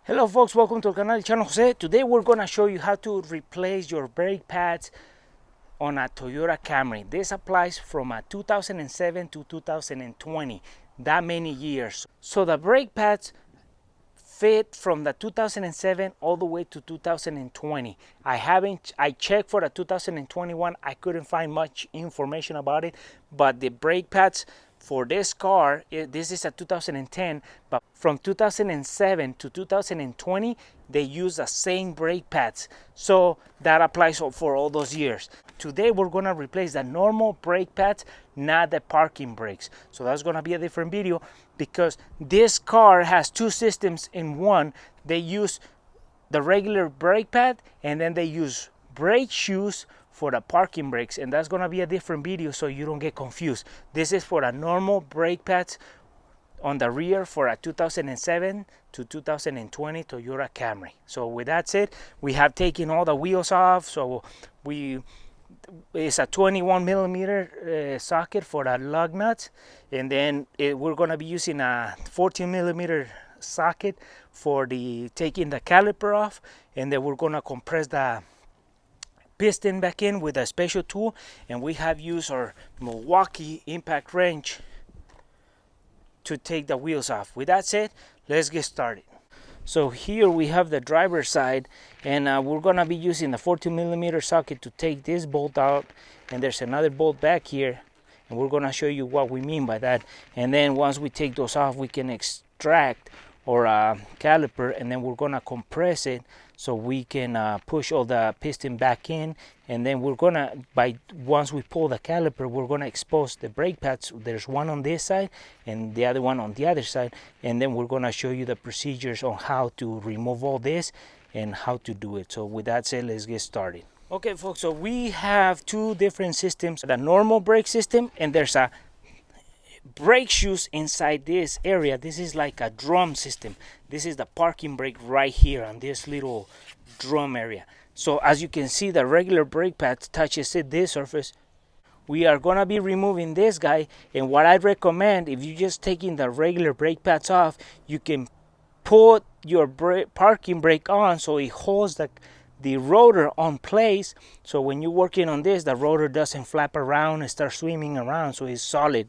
Hello folks, welcome to the canal Channel Jose. Today we're going to show you how to replace your brake pads on a Toyota Camry. This applies from a 2007 to 2020, that many years. So the brake pads fit from the 2007 all the way to 2020. I checked for the 2021. I couldn't find much information about it, but the brake pads for this car, this is a 2010, but from 2007 to 2020 they use the same brake pads, so that applies for all those years. Today we're going to replace the normal brake pads, not the parking brakes. So that's going to be a different video because this car has two systems in one. They use the regular brake pad and then they use brake shoes for the parking brakes, and that's going to be a different video so you don't get confused. This is for a normal brake pads on the rear for a 2007 to 2020 Toyota Camry. So with that said, we have taken all the wheels off. So it's a 21 millimeter socket for the lug nuts, and then we're going to be using a 14 millimeter socket for taking the caliper off, and then we're going to compress the piston back in with a special tool, and we have used our Milwaukee impact wrench to take the wheels off. With that said, let's get started. So here we have the driver's side, and we're gonna be using the 14 millimeter socket to take this bolt out, and there's another bolt back here, and we're gonna show you what we mean by that. And then once we take those off, we can extract our caliper, and then we're gonna compress it so we can push all the piston back in. And then we're gonna, once we pull the caliper, we're gonna expose the brake pads. There's one on this side and the other one on the other side, and then we're gonna show you the procedures on how to remove all this and how to do it. So with that said, let's get started. Okay folks, so we have two different systems: the normal brake system, and there's a brake shoes inside this area. This is like a drum system. This is the parking brake right here on this little drum area. So as you can see, the regular brake pad touches this surface. We are gonna be removing this guy, and what I recommend, if you're just taking the regular brake pads off, you can put your parking brake on so it holds the rotor on place, so when you're working on this, the rotor doesn't flap around and start swimming around, so it's solid.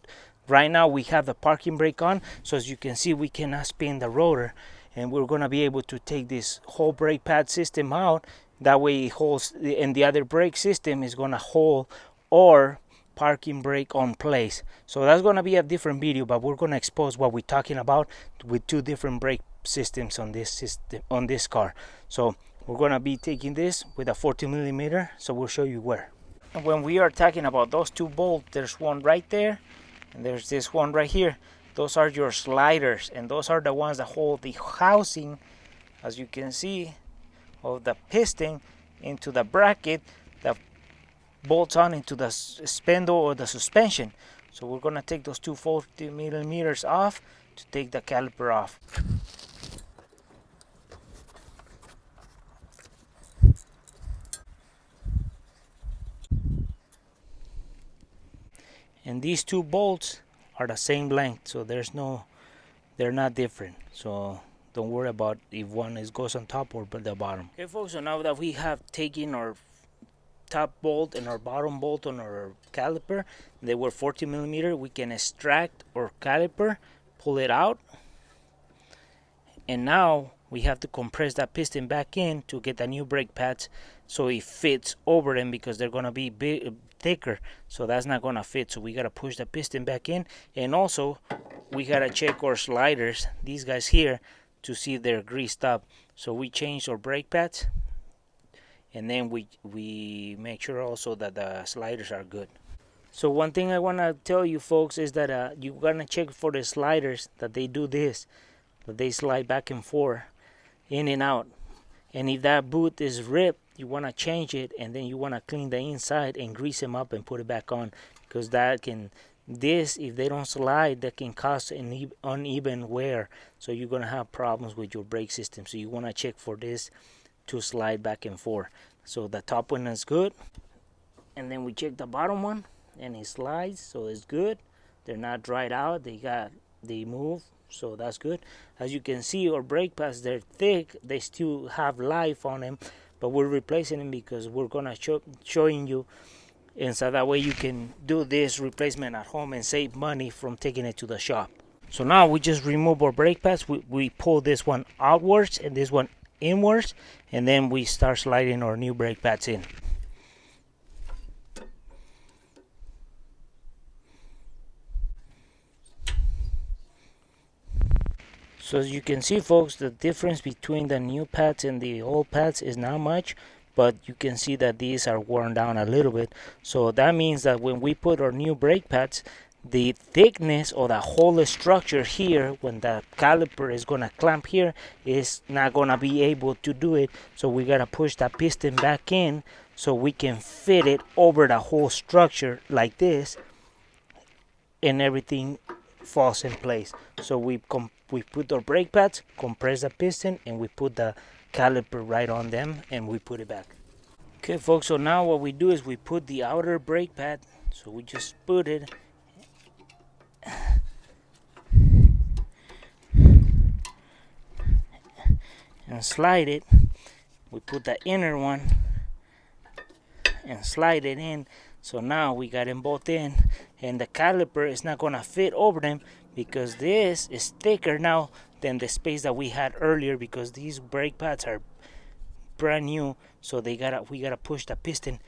Right now we have the parking brake on, so as you can see, we cannot spin the rotor, and we're going to be able to take this whole brake pad system out. That way it holds, and the other brake system is going to hold our parking brake on place. So that's going to be a different video, but we're going to expose what we're talking about with two different brake systems on this system, on this car. So we're going to be taking this with a 14 millimeter, so we'll show you where. And when we are talking about those two bolts, there's one right there and there's this one right here. Those are your sliders, and those are the ones that hold the housing, as you can see, of the piston into the bracket that bolts on into the spindle or the suspension. So we're going to take those two 40 millimeters off to take the caliper off. And these two bolts are the same length, so they're not different. So don't worry about if one goes on top or the bottom. Okay folks, so now that we have taken our top bolt and our bottom bolt on our caliper, they were 40 millimeter, we can extract our caliper, pull it out, and now we have to compress that piston back in to get the new brake pads so it fits over them, because they're going to be thicker, so that's not going to fit. So we got to push the piston back in, and also we got to check our sliders, these guys here, to see if they're greased up. So we changed our brake pads, and then we make sure also that the sliders are good. So one thing I want to tell you folks is that you're going to check for the sliders that they do this, that they slide back and forth, in and out. And if that boot is ripped, you want to change it, and then you want to clean the inside and grease them up and put it back on, because if they don't slide, that can cause an uneven wear, so you're going to have problems with your brake system. So you want to check for this to slide back and forth. So the top one is good, and then we check the bottom one, and it slides, so it's good. They're not dried out, they move, so that's good. As you can see, our brake pads, they're thick, they still have life on them, but we're replacing them because we're gonna showing you, and so that way you can do this replacement at home and save money from taking it to the shop. So now we just remove our brake pads. We pull this one outwards and this one inwards, and then we start sliding our new brake pads in. So as you can see, folks, the difference between the new pads and the old pads is not much, but you can see that these are worn down a little bit. So that means that when we put our new brake pads, the thickness or the whole structure here, when the caliper is gonna clamp here, is not gonna be able to do it. So we gotta push that piston back in so we can fit it over the whole structure like this, and everything falls in place. So we put our brake pads, compress the piston, and we put the caliper right on them, and we put it back. Okay, folks, so now what we do is we put the outer brake pad, so we just put it and slide it. We put the inner one and slide it in. So now we got them both in, and the caliper is not gonna fit over them because this is thicker now than the space that we had earlier, because these brake pads are brand new. So we gotta push the piston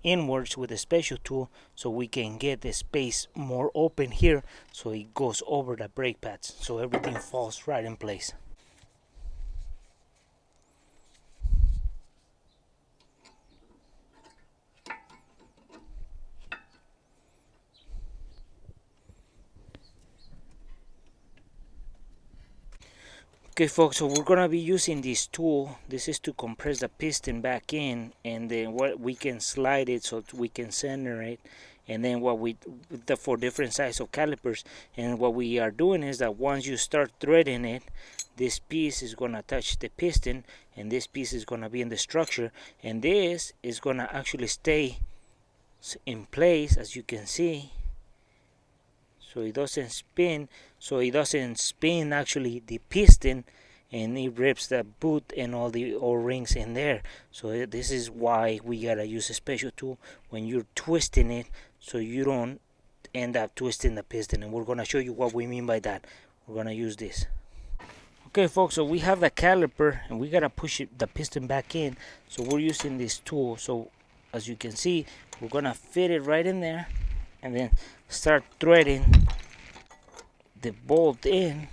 inwards with a special tool so we can get the space more open here, so it goes over the brake pads, so everything falls right in place. Okay, folks, so we're gonna be using this tool. This is to compress the piston back in, and then what we can slide it so we can center it, and then what we the for different size of calipers. And what we are doing is that once you start threading it, this piece is gonna touch the piston, and this piece is gonna be in the structure, and this is gonna actually stay in place, as you can see. So it doesn't spin, actually the piston, and it rips the boot and all the O-rings in there. So this is why we gotta use a special tool when you're twisting it, so you don't end up twisting the piston. And we're gonna show you what we mean by that. We're gonna use this. Okay, folks, so we have the caliper and we gotta push the piston back in, so we're using this tool. So as you can see, we're gonna fit it right in there and then start threading the bolt in.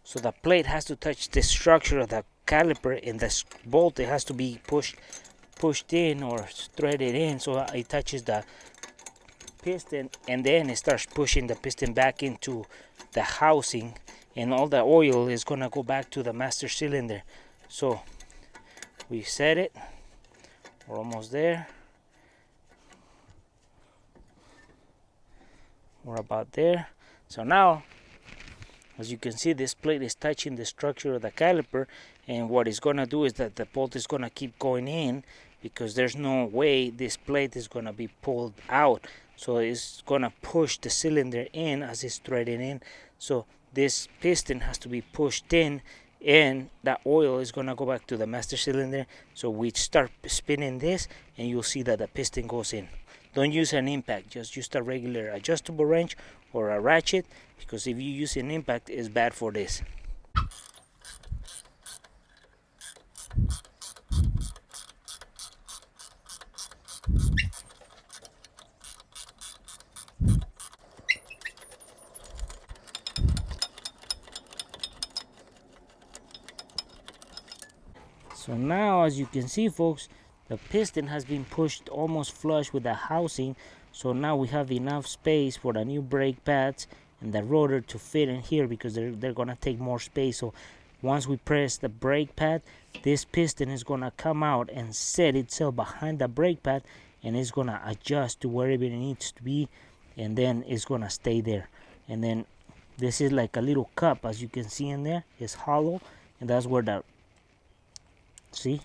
So the plate has to touch the structure of the caliper, and the bolt, it has to be pushed in or threaded in so it touches the piston, and then it starts pushing the piston back into the housing, and all the oil is gonna go back to the master cylinder. So we set it, we're almost there, we're about there. So now, as you can see, this plate is touching the structure of the caliper, and what it's gonna do is that the bolt is gonna keep going in, because there's no way this plate is gonna be pulled out. So it's gonna push the cylinder in as it's threading in. So this piston has to be pushed in, and the oil is gonna go back to the master cylinder. So we start spinning this, and you'll see that the piston goes in. Don't use an impact, just use a regular adjustable wrench or a ratchet, because if you use an impact, it's bad for this. So now, as you can see, folks, the piston has been pushed almost flush with the housing. So now we have enough space for the new brake pads and the rotor to fit in here, because they're gonna take more space. So once we press the brake pad, this piston is gonna come out and set itself behind the brake pad, and it's gonna adjust to wherever it needs to be, and then it's gonna stay there. And then this is like a little cup, as you can see in there. It's hollow, and that's where the, see,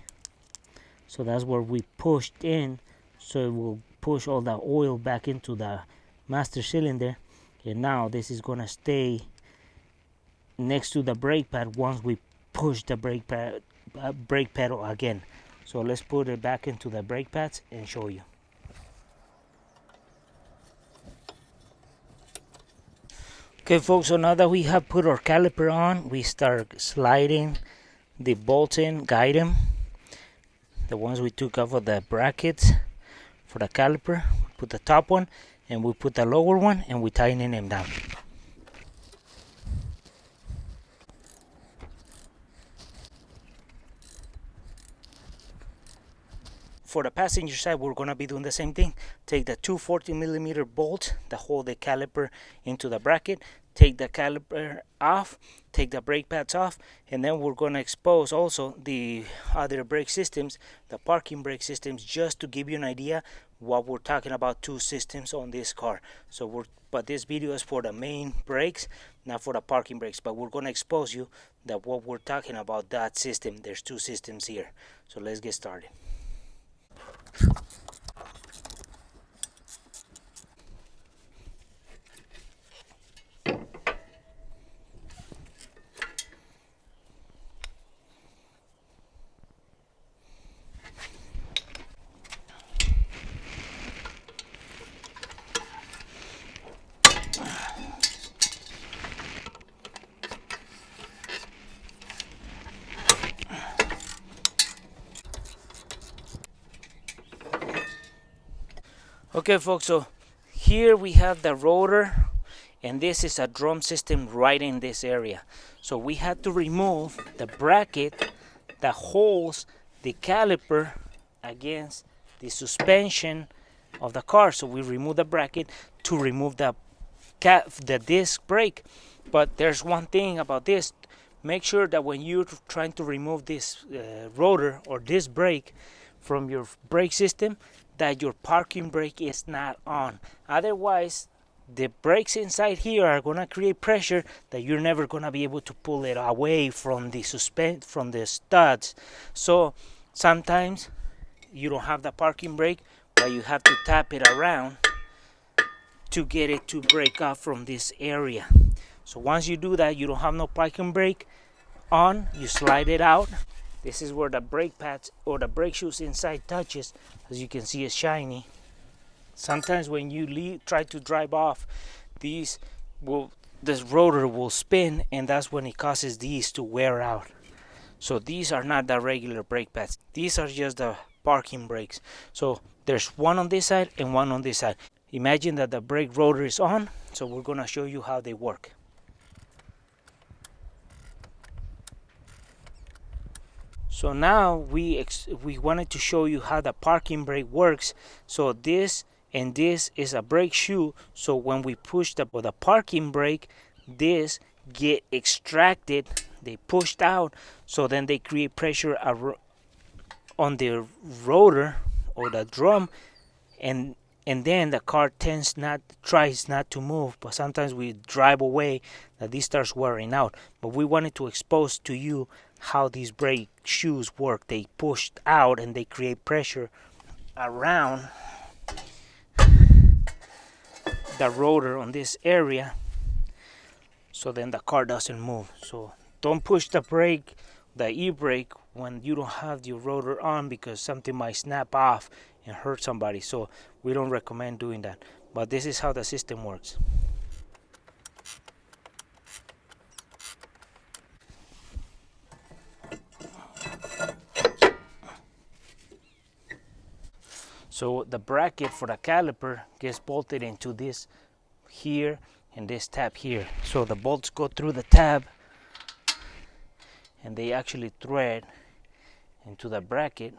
so that's where we pushed in, so it will push all the oil back into the master cylinder. And now this is gonna stay next to the brake pad once we push the brake pedal again. So let's put it back into the brake pads and show you. Okay folks, so now that we have put our caliper on, we start sliding the bolts in, guide them, the ones we took off of the brackets for the caliper. Put the top one and we put the lower one and we tighten them down. For the passenger side, we're going to be doing the same thing. Take the two 14mm bolts that hold the caliper into the bracket, take the caliper off, take the brake pads off, and then we're going to expose also the other brake systems, the parking brake systems, just to give you an idea what we're talking about, two systems on this car. But this video is for the main brakes, not for the parking brakes, but we're going to expose you that what we're talking about, that system. There's two systems here. So let's get started. Okay folks, so here we have the rotor, and this is a drum system right in this area. So we had to remove the bracket that holds the caliper against the suspension of the car. So we remove the bracket to remove the disc brake. But there's one thing about this: make sure that when you're trying to remove this rotor or this brake from your brake system, that your parking brake is not on. Otherwise, the brakes inside here are gonna create pressure that you're never gonna be able to pull it away from the from the studs. So sometimes you don't have the parking brake, but you have to tap it around to get it to break off from this area. So once you do that, you don't have no parking brake on, you slide it out. This is where the brake pads or the brake shoes inside touches. As you can see, it's shiny. Sometimes when you try to drive off, this rotor will spin, and that's when it causes these to wear out. So these are not the regular brake pads. These are just the parking brakes. So there's one on this side and one on this side. Imagine that the brake rotor is on, so we're gonna show you how they work. So now we wanted to show you how the parking brake works. So this and this is a brake shoe. So when we push the parking brake, this get extracted, they pushed out. So then they create pressure on the rotor or the drum, and then the car tries not to move. But sometimes we drive away, that this starts wearing out. But we wanted to expose to you how these brake shoes work. They push out and they create pressure around the rotor on this area, so then the car doesn't move. So don't push the brake, the e-brake, when you don't have your rotor on, because something might snap off and hurt somebody. So we don't recommend doing that. But this is how the system works. So the bracket for the caliper gets bolted into this here and this tab here. So the bolts go through the tab and they actually thread into the bracket.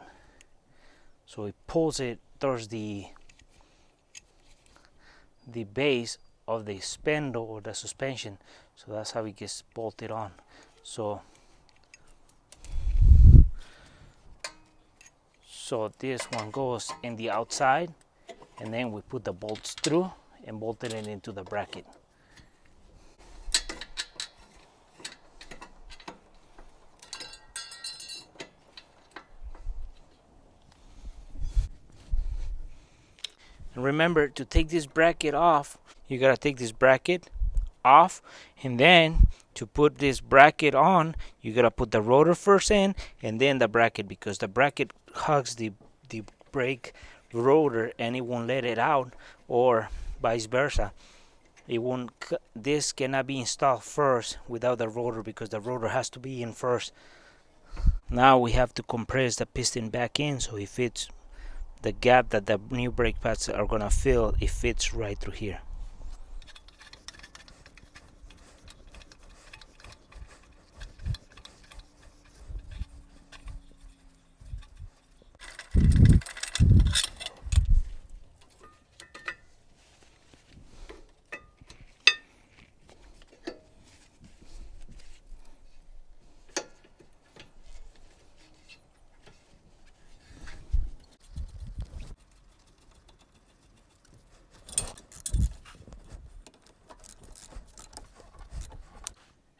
So it pulls it towards the base of the spindle or the suspension. So that's how it gets bolted on. So this one goes in the outside, and then we put the bolts through and bolted it into the bracket. And remember, to take this bracket off, you gotta take this bracket off, and then To put this bracket on, you gotta put the rotor first in and then the bracket, because the bracket hugs the brake rotor and it won't let it out, or vice versa. It won't. This cannot be installed first without the rotor, because the rotor has to be in first. Now we have to compress the piston back in so it fits the gap that the new brake pads are gonna fill. It fits right through here.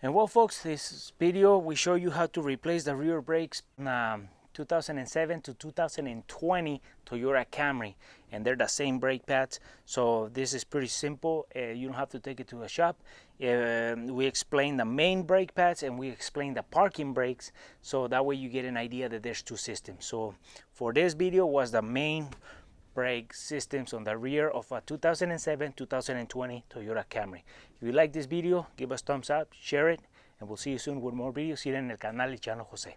And well, folks, this video we show you how to replace the rear brakes 2007 to 2020 Toyota Camry, and they're the same brake pads. So this is pretty simple. You don't have to take it to a shop. We explain the main brake pads and we explain the parking brakes, so that way you get an idea that there's two systems. So for this video was the main brake systems on the rear of a 2007-2020 Toyota Camry. If you like this video, give us thumbs up, share it, and we'll see you soon with more videos here en el canal de Chano José.